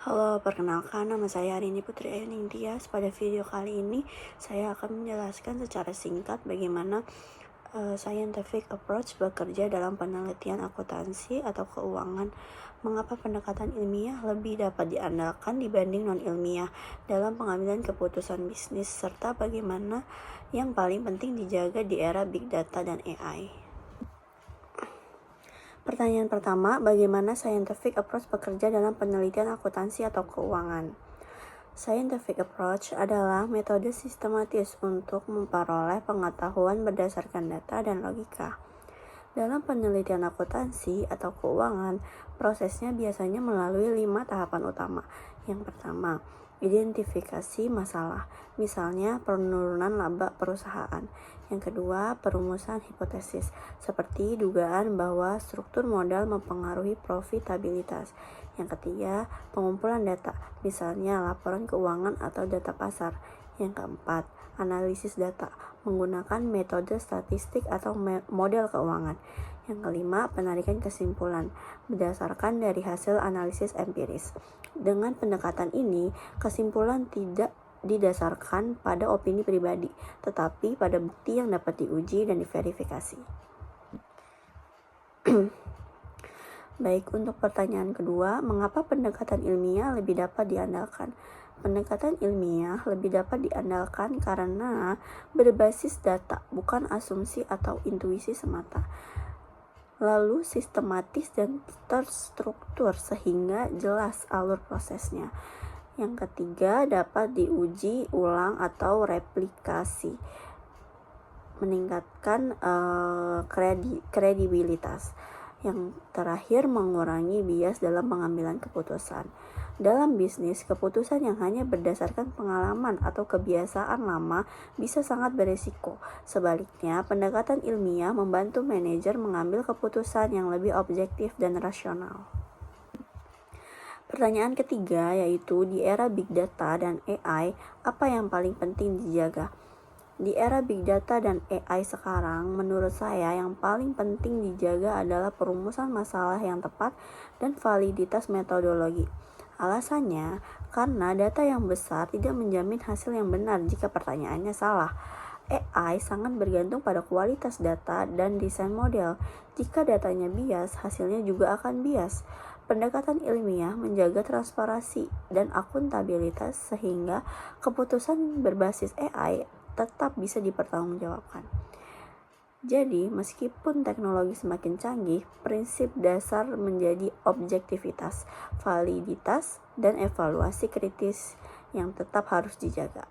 Halo, perkenalkan nama saya Arini Putri Ayuning Tias. Pada video kali ini, saya akan menjelaskan secara singkat bagaimana scientific approach bekerja dalam penelitian akuntansi atau keuangan. Mengapa pendekatan ilmiah lebih dapat diandalkan dibanding non-ilmiah dalam pengambilan keputusan bisnis, serta bagaimana yang paling penting dijaga di era big data dan AI. Pertanyaan pertama, bagaimana scientific approach bekerja dalam penelitian akuntansi atau keuangan? Scientific approach adalah metode sistematis untuk memperoleh pengetahuan berdasarkan data dan logika. Dalam penelitian akuntansi atau keuangan, prosesnya biasanya melalui 5 tahapan utama. Yang pertama, identifikasi masalah, misalnya penurunan laba perusahaan. Yang kedua, perumusan hipotesis, seperti dugaan bahwa struktur modal mempengaruhi profitabilitas. Yang ketiga, pengumpulan data, misalnya laporan keuangan atau data pasar. Yang keempat, analisis data, menggunakan metode statistik atau model keuangan. Yang kelima, penarikan kesimpulan, berdasarkan dari hasil analisis empiris. Dengan pendekatan ini, kesimpulan tidak didasarkan pada opini pribadi, tetapi pada bukti yang dapat diuji dan diverifikasi. Baik, untuk pertanyaan kedua, mengapa pendekatan ilmiah lebih dapat diandalkan? Pendekatan ilmiah lebih dapat diandalkan karena berbasis data, bukan asumsi atau intuisi semata. Lalu sistematis dan terstruktur sehingga jelas alur prosesnya. Yang ketiga, dapat diuji ulang atau replikasi, meningkatkan kredibilitas. Yang terakhir, mengurangi bias dalam pengambilan keputusan. Dalam bisnis, keputusan yang hanya berdasarkan pengalaman atau kebiasaan lama bisa sangat beresiko. Sebaliknya, pendekatan ilmiah membantu manajer mengambil keputusan yang lebih objektif dan rasional. Pertanyaan ketiga yaitu, di era big data dan AI, apa yang paling penting dijaga? Di era big data dan AI sekarang, menurut saya yang paling penting dijaga adalah perumusan masalah yang tepat dan validitas metodologi. Alasannya, karena data yang besar tidak menjamin hasil yang benar jika pertanyaannya salah. AI sangat bergantung pada kualitas data dan desain model. Jika datanya bias, hasilnya juga akan bias. Pendekatan ilmiah menjaga transparansi dan akuntabilitas sehingga keputusan berbasis AI tetap bisa dipertanggungjawabkan. Jadi, meskipun teknologi semakin canggih, prinsip dasar menjadi objektivitas, validitas, dan evaluasi kritis yang tetap harus dijaga.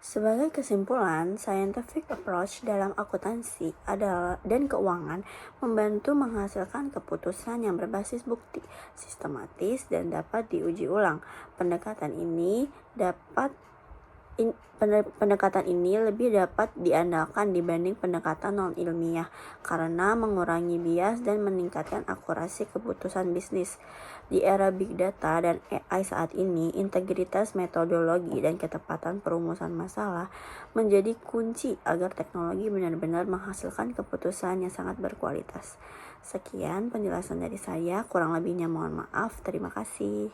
Sebagai kesimpulan, scientific approach dalam akuntansi dan keuangan membantu menghasilkan keputusan yang berbasis bukti, sistematis, dan dapat diuji ulang. Pendekatan ini lebih dapat diandalkan dibanding pendekatan non-ilmiah karena mengurangi bias dan meningkatkan akurasi keputusan bisnis. Di era big data dan AI saat ini, integritas metodologi dan ketepatan perumusan masalah menjadi kunci agar teknologi benar-benar menghasilkan keputusan yang sangat berkualitas. Sekian penjelasan dari saya, kurang lebihnya mohon maaf. Terima kasih.